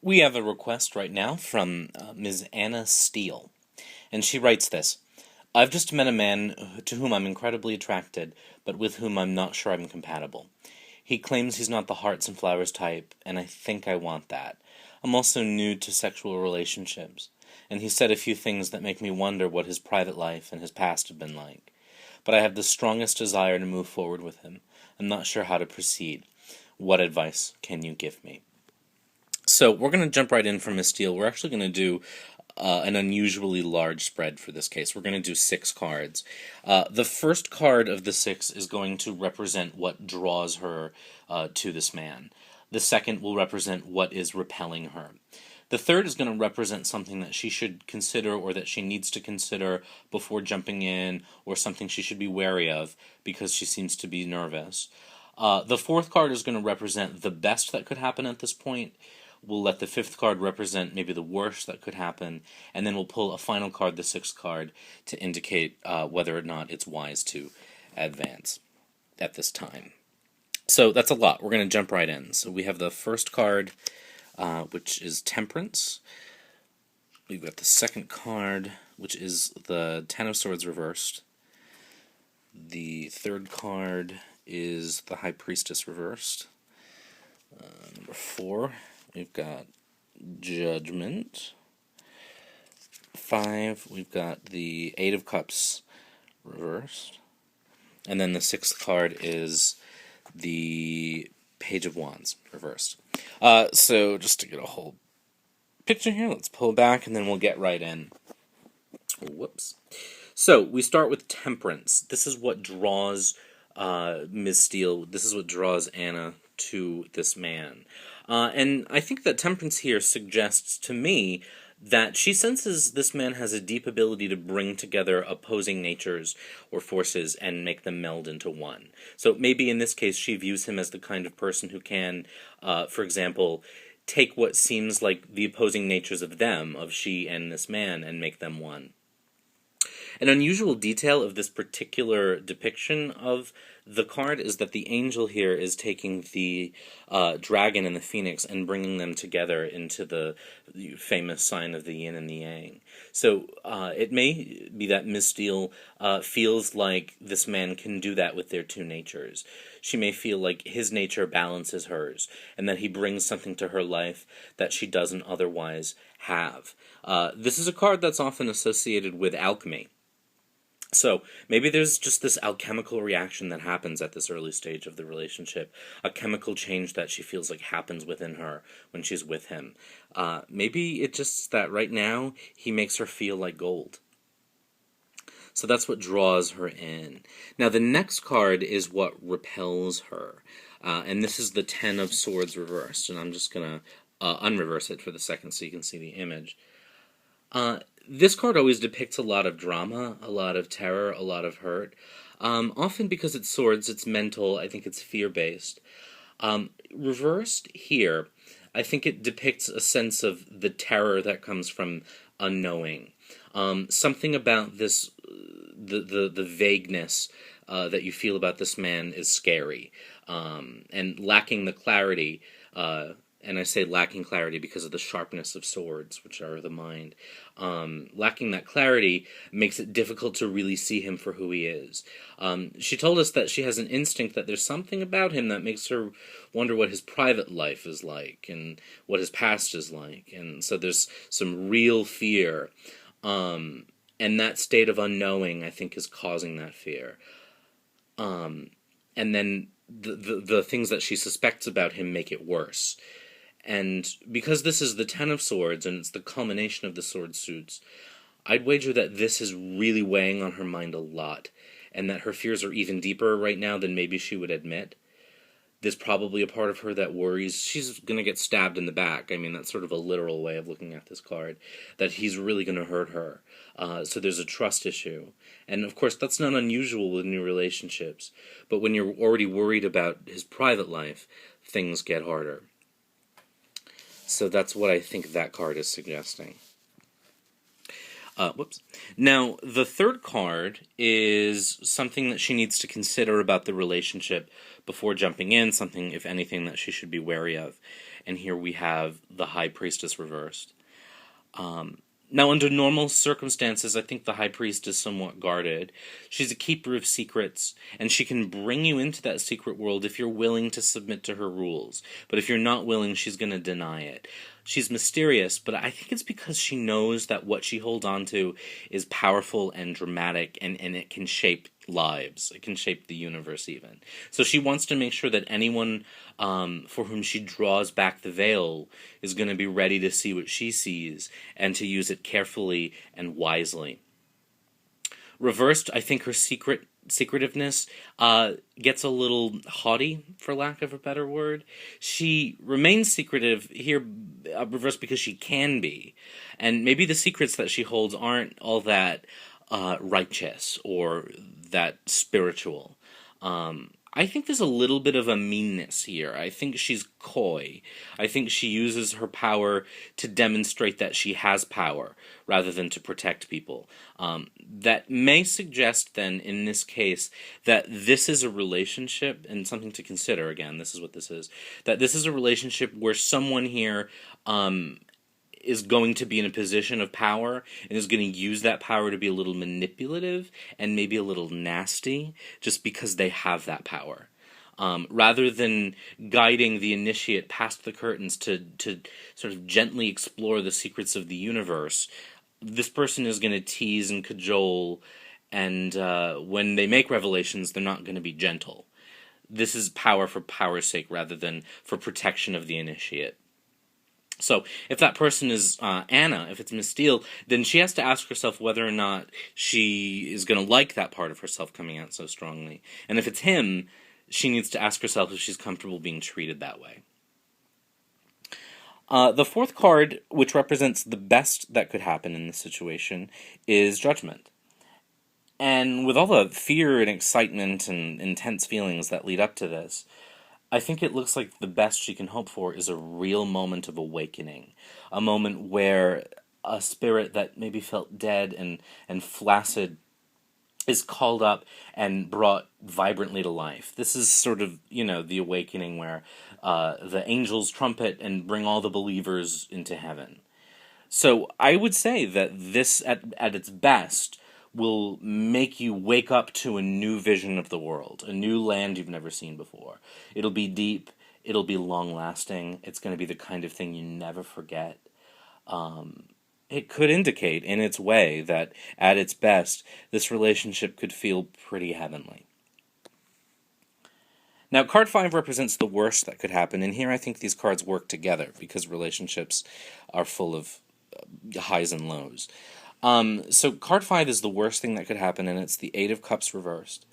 We have a request right now from Ms. Anna Steele, and she writes this. I've just met a man to whom I'm incredibly attracted, but with whom I'm not sure I'm compatible. He claims he's not the hearts and flowers type, and I think I want that. I'm also new to sexual relationships, and he said a few things that make me wonder what his private life and his past have been like. But I have the strongest desire to move forward with him. I'm not sure how to proceed. What advice can you give me? So we're going to jump right in from Miss Steele. We're actually going to do an unusually large spread for this case. We're going to do 6 cards. The first card of the 6 is going to represent what draws her to this man. The second will represent what is repelling her. The third is going to represent something that she should consider or that she needs to consider before jumping in, or something she should be wary of because she seems to be nervous. The fourth card is going to represent the best that could happen at this point. We'll let the fifth card represent maybe the worst that could happen, and then we'll pull a final card, the sixth card, to indicate whether or not it's wise to advance at this time. So that's a lot. We're going to jump right in. So we have the first card, which is Temperance. We've got the second card, which is the Ten of Swords reversed. The third card is the High Priestess reversed. Number 4, we've got Judgment. 5, we've got the Eight of Cups reversed. And then the sixth card is the Page of Wands reversed. So just to get a whole picture here, let's pull back and then we'll get right in. Whoops. So we start with Temperance. This is what draws Ms. Steele. This is what draws Anna to this man. And I think that Temperance here suggests to me that she senses this man has a deep ability to bring together opposing natures or forces and make them meld into one. So maybe in this case she views him as the kind of person who can, for example, take what seems like the opposing natures of them, of she and this man, and make them one. An unusual detail of this particular depiction of the card is that the angel here is taking the dragon and the phoenix and bringing them together into the famous sign of the yin and the yang. So it may be that Miss Steele feels like this man can do that with their two natures. She may feel like his nature balances hers, and that he brings something to her life that she doesn't otherwise have. This is a card that's often associated with alchemy. So maybe there's just this alchemical reaction that happens at this early stage of the relationship, a chemical change that she feels like happens within her when she's with him. Maybe it's just that right now he makes her feel like gold. So that's what draws her in. Now the next card is what repels her, and this is the Ten of Swords reversed, and I'm just going to unreverse it for the second so you can see the image. This card always depicts a lot of drama, a lot of terror, a lot of hurt. Often because it's swords, it's mental, I think it's fear-based. Reversed here, I think it depicts a sense of the terror that comes from unknowing. Something about this, the vagueness that you feel about this man is scary. And lacking the clarity, and I say lacking clarity because of the sharpness of swords, which are the mind. Lacking that clarity makes it difficult to really see him for who he is. She told us that she has an instinct that there's something about him that makes her wonder what his private life is like and what his past is like. And so there's some real fear. And that state of unknowing, I think, is causing that fear. And then the things that she suspects about him make it worse. And because this is the Ten of Swords, and it's the culmination of the sword suits, I'd wager that this is really weighing on her mind a lot, and that her fears are even deeper right now than maybe she would admit. There's probably a part of her that worries she's going to get stabbed in the back. I mean, that's sort of a literal way of looking at this card, that he's really going to hurt her. So there's a trust issue. And of course, that's not unusual with new relationships. But when you're already worried about his private life, things get harder. So that's what I think that card is suggesting. Whoops. Now, the third card is something that she needs to consider about the relationship before jumping in, something, if anything, that she should be wary of. And here we have the High Priestess reversed. Now, under normal circumstances, I think the High Priest is somewhat guarded. She's a keeper of secrets, and she can bring you into that secret world if you're willing to submit to her rules. But if you're not willing, she's going to deny it. She's mysterious, but I think it's because she knows that what she holds on to is powerful and dramatic, and it can shape lives. It can shape the universe, even. So she wants to make sure that anyone for whom she draws back the veil is going to be ready to see what she sees and to use it carefully and wisely. Reversed, I think her secretiveness gets a little haughty, for lack of a better word. She remains secretive here, reversed, because she can be. And maybe the secrets that she holds aren't all that righteous or that spiritual. I think there's a little bit of a meanness here. I think she's coy. I think she uses her power to demonstrate that she has power, rather than to protect people. That may suggest, then, in this case, that this is a relationship, and something to consider, again, this is what this is, that this is a relationship where someone here is going to be in a position of power and is going to use that power to be a little manipulative and maybe a little nasty just because they have that power. Rather than guiding the initiate past the curtains to sort of gently explore the secrets of the universe, this person is going to tease and cajole, and when they make revelations, they're not going to be gentle. This is power for power's sake rather than for protection of the initiate. So, if that person is Anna, if it's Miss Steele, then she has to ask herself whether or not she is going to like that part of herself coming out so strongly. And if it's him, she needs to ask herself if she's comfortable being treated that way. The fourth card, which represents the best that could happen in this situation, is Judgment. And with all the fear and excitement and intense feelings that lead up to this, I think it looks like the best she can hope for is a real moment of awakening. A moment where a spirit that maybe felt dead and flaccid is called up and brought vibrantly to life. This is sort of, the awakening where the angels trumpet and bring all the believers into heaven. So I would say that this, at its best, will make you wake up to a new vision of the world, a new land you've never seen before. It'll be deep, it'll be long-lasting, it's going to be the kind of thing you never forget. It could indicate, in its way, that at its best, this relationship could feel pretty heavenly. Now, card 5 represents the worst that could happen, and here I think these cards work together, because relationships are full of highs and lows. So card 5 is the worst thing that could happen, and it's the Eight of Cups reversed.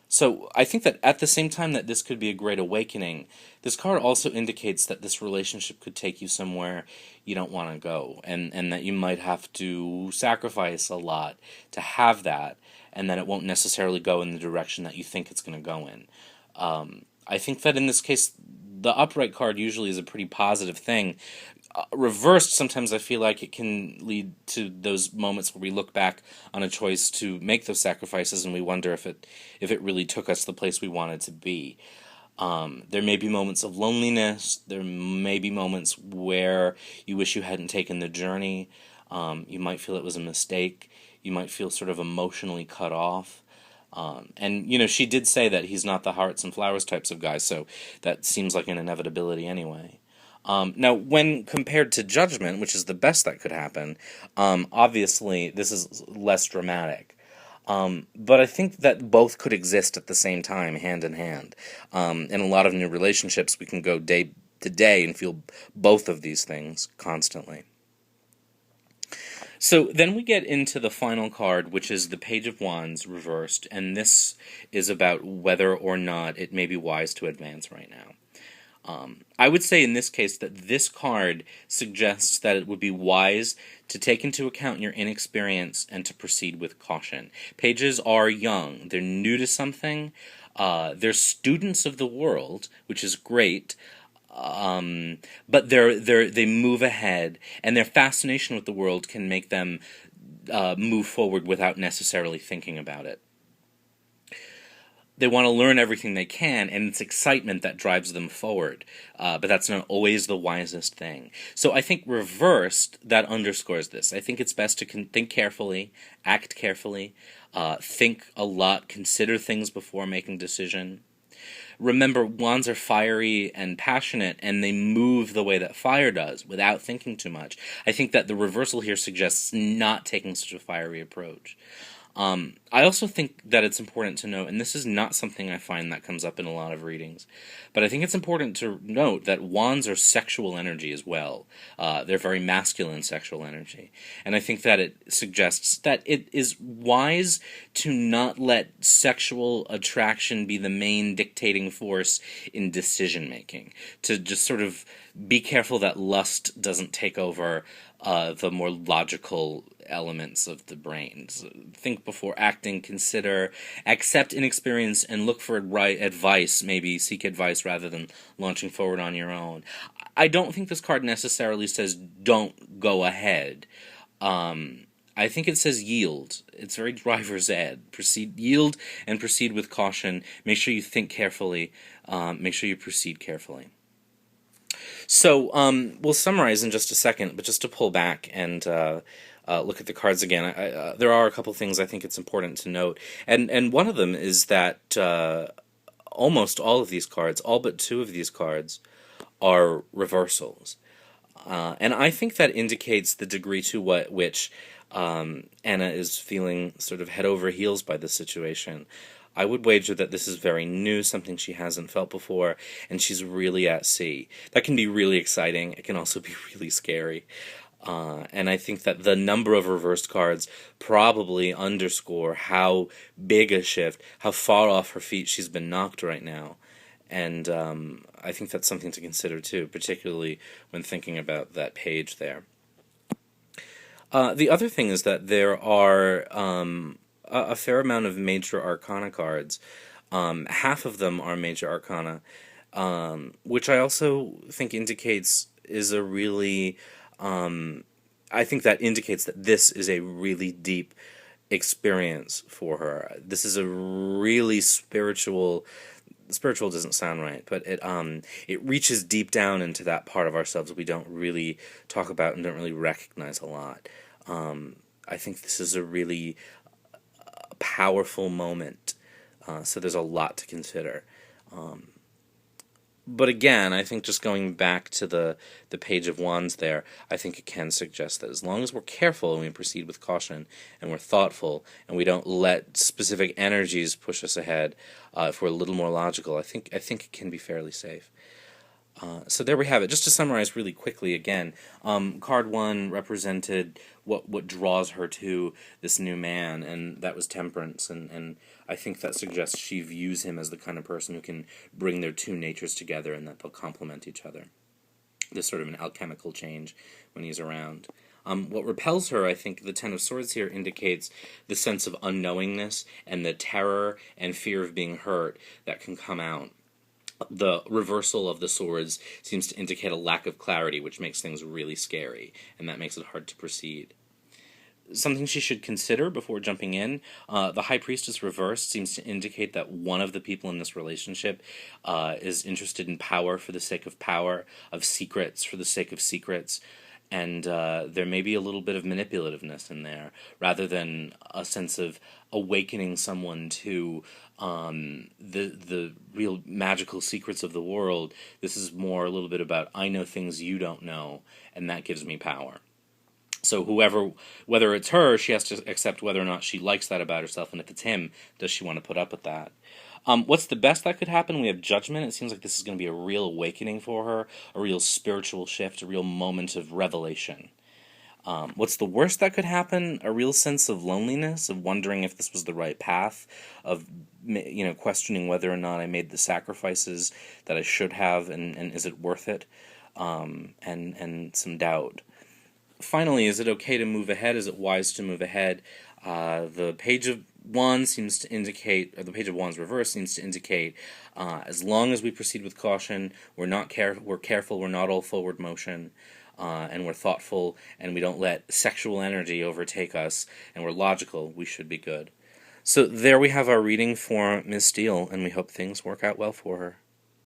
So I think that at the same time that this could be a great awakening, this card also indicates that this relationship could take you somewhere you don't want to go, and that you might have to sacrifice a lot to have that, and that it won't necessarily go in the direction that you think it's going to go in. I think that in this case, the upright card usually is a pretty positive thing. Reversed, sometimes I feel like it can lead to those moments where we look back on a choice to make those sacrifices and we wonder if it really took us the place we wanted to be. There may be moments of loneliness. There may be moments where you wish you hadn't taken the journey. You might feel it was a mistake. You might feel sort of emotionally cut off. And she did say that he's not the hearts and flowers types of guy, so that seems like an inevitability anyway. Now, when compared to Judgment, which is the best that could happen, obviously this is less dramatic. But I think that both could exist at the same time, hand in hand. In a lot of new relationships, we can go day to day and feel both of these things constantly. So then we get into the final card, which is the Page of Wands reversed, and this is about whether or not it may be wise to advance right now. I would say in this case that this card suggests that it would be wise to take into account your inexperience and to proceed with caution. Pages are young. They're new to something. They're students of the world, which is great. But they move ahead, and their fascination with the world can make them move forward without necessarily thinking about it. They want to learn everything they can, and it's excitement that drives them forward. But that's not always the wisest thing. So I think reversed, that underscores this. I think it's best to think carefully, act carefully, think a lot, consider things before making decision. Remember, wands are fiery and passionate, and they move the way that fire does, without thinking too much. I think that the reversal here suggests not taking such a fiery approach. I also think that it's important to note, and this is not something I find that comes up in a lot of readings, but I think it's important to note that wands are sexual energy as well. They're very masculine sexual energy. And I think that it suggests that it is wise to not let sexual attraction be the main dictating force in decision making. To just sort of be careful that lust doesn't take over the more logical elements of the brain. So think before acting, consider, accept inexperience, and look for advice, maybe seek advice rather than launching forward on your own. I don't think this card necessarily says don't go ahead. I think it says yield. It's very driver's ed. Yield and proceed with caution. Make sure you think carefully. Make sure you proceed carefully. So we'll summarize in just a second, but just to pull back and look at the cards again, there are a couple things I think it's important to note. And one of them is that almost all of these cards, all but two of these cards, are reversals. And I think that indicates the degree to which Anna is feeling sort of head over heels by this situation. I would wager that this is very new, something she hasn't felt before, and she's really at sea. That can be really exciting. It can also be really scary. And I think that the number of reversed cards probably underscore how big a shift, how far off her feet she's been knocked right now. And I think that's something to consider too, particularly when thinking about that page there. The other thing is that there are a fair amount of major arcana cards. Half of them are major arcana, which I also think indicates is a really... I think that indicates that this is a really deep experience for her. This is a really spiritual doesn't sound right, but it reaches deep down into that part of ourselves we don't really talk about and don't really recognize a lot. I think this is a really powerful moment, so there's a lot to consider. But again, I think just going back to the Page of Wands there, I think it can suggest that as long as we're careful and we proceed with caution and we're thoughtful and we don't let specific energies push us ahead, if we're a little more logical, I think it can be fairly safe. So there we have it. Just to summarize really quickly again, card 1 represented what draws her to this new man, and that was temperance, and I think that suggests she views him as the kind of person who can bring their two natures together and that they'll complement each other. There's sort of an alchemical change when he's around. What repels her, I think the Ten of Swords here indicates the sense of unknowingness and the terror and fear of being hurt that can come out. The reversal of the swords seems to indicate a lack of clarity, which makes things really scary, and that makes it hard to proceed. Something she should consider before jumping in, the High Priestess reversed seems to indicate that one of the people in this relationship is interested in power for the sake of power, of secrets for the sake of secrets, and there may be a little bit of manipulativeness in there, rather than a sense of awakening someone to the real magical secrets of the world. This is more a little bit about, I know things you don't know, and that gives me power. So whether it's her, she has to accept whether or not she likes that about herself, and if it's him, does she want to put up with that? What's the best that could happen? We have Judgment. It seems like this is going to be a real awakening for her, a real spiritual shift, a real moment of revelation. What's the worst that could happen? A real sense of loneliness, of wondering if this was the right path, of questioning whether or not I made the sacrifices that I should have, and is it worth it, and some doubt. Finally, is it okay to move ahead? Is it wise to move ahead? The Page of Wands seems to indicate, or the Page of Wands reverse seems to indicate, as long as we proceed with caution, we're careful, we're not all forward motion. and we're thoughtful, and we don't let sexual energy overtake us, and we're logical, we should be good. So there we have our reading for Miss Steele, and we hope things work out well for her.